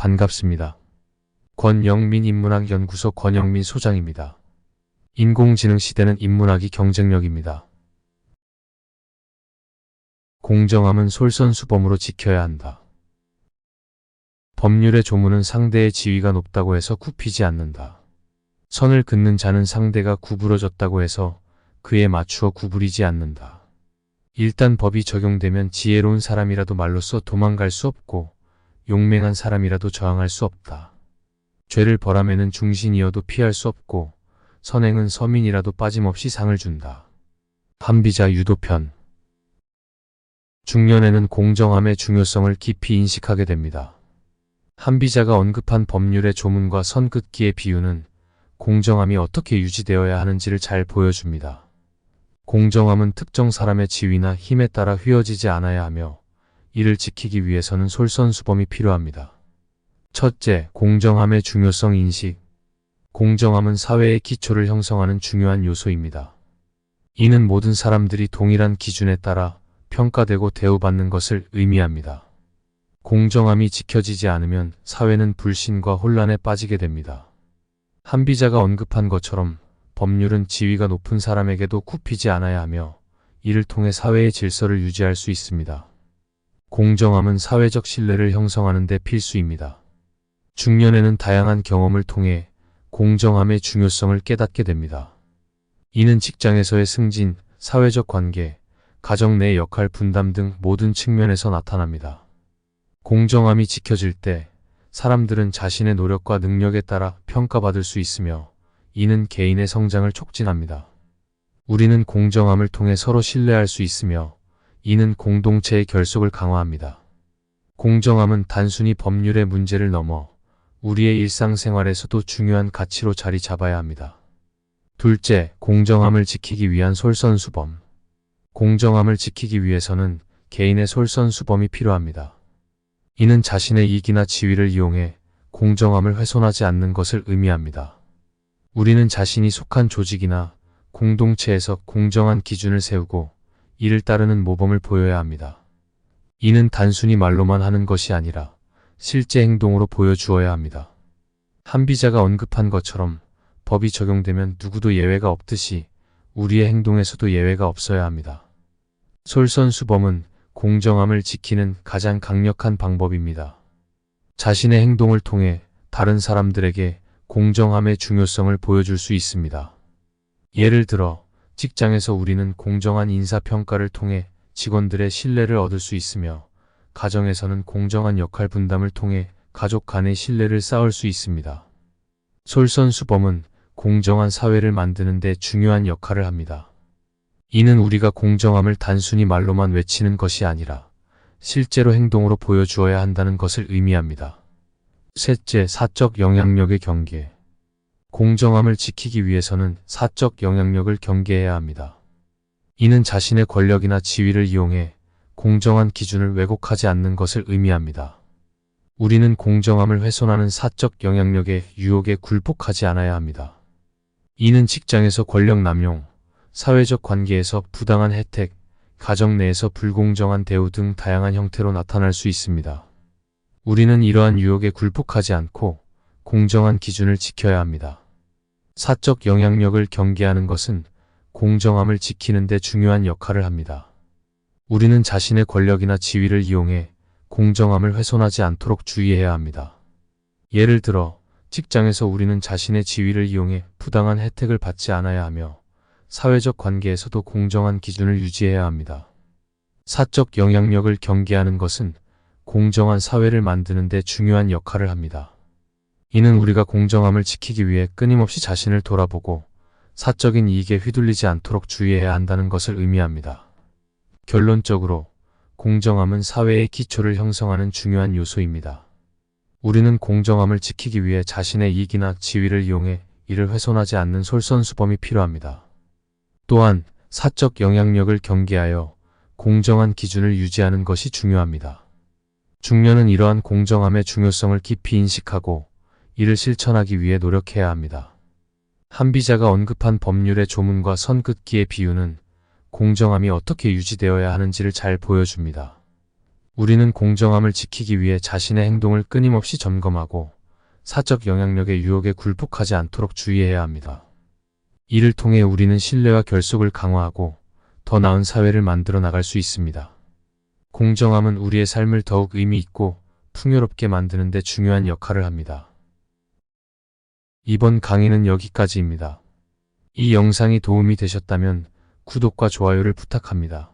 반갑습니다. 권영민 인문학연구소 권영민 소장입니다. 인공지능 시대는 인문학이 경쟁력입니다. 공정함은 솔선수범으로 지켜야 한다. 법률의 조문은 상대의 지위가 높다고 해서 굽히지 않는다. 선을 긋는 자는 상대가 구부러졌다고 해서 그에 맞추어 구부리지 않는다. 일단 법이 적용되면 지혜로운 사람이라도 말로써 도망갈 수 없고 용맹한 사람이라도 저항할 수 없다. 죄를 벌하면은 중신이어도 피할 수 없고 선행은 서민이라도 빠짐없이 상을 준다. 한비자 유도편. 중년에는 공정함의 중요성을 깊이 인식하게 됩니다. 한비자가 언급한 법률의 조문과 선긋기의 비유는 공정함이 어떻게 유지되어야 하는지를 잘 보여줍니다. 공정함은 특정 사람의 지위나 힘에 따라 휘어지지 않아야 하며 이를 지키기 위해서는 솔선수범이 필요합니다. 첫째, 공정함의 중요성 인식. 공정함은 사회의 기초를 형성하는 중요한 요소입니다. 이는 모든 사람들이 동일한 기준에 따라 평가되고 대우받는 것을 의미합니다. 공정함이 지켜지지 않으면 사회는 불신과 혼란에 빠지게 됩니다. 한비자가 언급한 것처럼 법률은 지위가 높은 사람에게도 굽히지 않아야 하며 이를 통해 사회의 질서를 유지할 수 있습니다. 공정함은 사회적 신뢰를 형성하는 데 필수입니다. 중년에는 다양한 경험을 통해 공정함의 중요성을 깨닫게 됩니다. 이는 직장에서의 승진, 사회적 관계, 가정 내 역할 분담 등 모든 측면에서 나타납니다. 공정함이 지켜질 때 사람들은 자신의 노력과 능력에 따라 평가받을 수 있으며 이는 개인의 성장을 촉진합니다. 우리는 공정함을 통해 서로 신뢰할 수 있으며 이는 공동체의 결속을 강화합니다. 공정함은 단순히 법률의 문제를 넘어 우리의 일상생활에서도 중요한 가치로 자리 잡아야 합니다. 둘째, 공정함을 지키기 위한 솔선수범. 공정함을 지키기 위해서는 개인의 솔선수범이 필요합니다. 이는 자신의 이익이나 지위를 이용해 공정함을 훼손하지 않는 것을 의미합니다. 우리는 자신이 속한 조직이나 공동체에서 공정한 기준을 세우고 이를 따르는 모범을 보여야 합니다. 이는 단순히 말로만 하는 것이 아니라 실제 행동으로 보여주어야 합니다. 한비자가 언급한 것처럼 법이 적용되면 누구도 예외가 없듯이 우리의 행동에서도 예외가 없어야 합니다. 솔선수범은 공정함을 지키는 가장 강력한 방법입니다. 자신의 행동을 통해 다른 사람들에게 공정함의 중요성을 보여줄 수 있습니다. 예를 들어 직장에서 우리는 공정한 인사평가를 통해 직원들의 신뢰를 얻을 수 있으며 가정에서는 공정한 역할 분담을 통해 가족 간의 신뢰를 쌓을 수 있습니다. 솔선수범은 공정한 사회를 만드는 데 중요한 역할을 합니다. 이는 우리가 공정함을 단순히 말로만 외치는 것이 아니라 실제로 행동으로 보여주어야 한다는 것을 의미합니다. 셋째, 사적 영향력의 경계. 공정함을 지키기 위해서는 사적 영향력을 경계해야 합니다. 이는 자신의 권력이나 지위를 이용해 공정한 기준을 왜곡하지 않는 것을 의미합니다. 우리는 공정함을 훼손하는 사적 영향력의 유혹에 굴복하지 않아야 합니다. 이는 직장에서 권력 남용, 사회적 관계에서 부당한 혜택, 가정 내에서 불공정한 대우 등 다양한 형태로 나타날 수 있습니다. 우리는 이러한 유혹에 굴복하지 않고 공정한 기준을 지켜야 합니다. 사적 영향력을 경계하는 것은 공정함을 지키는 데 중요한 역할을 합니다. 우리는 자신의 권력이나 지위를 이용해 공정함을 훼손하지 않도록 주의해야 합니다. 예를 들어 직장에서 우리는 자신의 지위를 이용해 부당한 혜택을 받지 않아야 하며 사회적 관계에서도 공정한 기준을 유지해야 합니다. 사적 영향력을 경계하는 것은 공정한 사회를 만드는 데 중요한 역할을 합니다. 이는 우리가 공정함을 지키기 위해 끊임없이 자신을 돌아보고 사적인 이익에 휘둘리지 않도록 주의해야 한다는 것을 의미합니다. 결론적으로 공정함은 사회의 기초를 형성하는 중요한 요소입니다. 우리는 공정함을 지키기 위해 자신의 이익이나 지위를 이용해 이를 훼손하지 않는 솔선수범이 필요합니다. 또한 사적 영향력을 경계하여 공정한 기준을 유지하는 것이 중요합니다. 중년은 이러한 공정함의 중요성을 깊이 인식하고 이를 실천하기 위해 노력해야 합니다. 한비자가 언급한 법률의 조문과 선긋기의 비유는 공정함이 어떻게 유지되어야 하는지를 잘 보여줍니다. 우리는 공정함을 지키기 위해 자신의 행동을 끊임없이 점검하고 사적 영향력의 유혹에 굴복하지 않도록 주의해야 합니다. 이를 통해 우리는 신뢰와 결속을 강화하고 더 나은 사회를 만들어 나갈 수 있습니다. 공정함은 우리의 삶을 더욱 의미 있고 풍요롭게 만드는 데 중요한 역할을 합니다. 이번 강의는 여기까지입니다. 이 영상이 도움이 되셨다면 구독과 좋아요를 부탁합니다.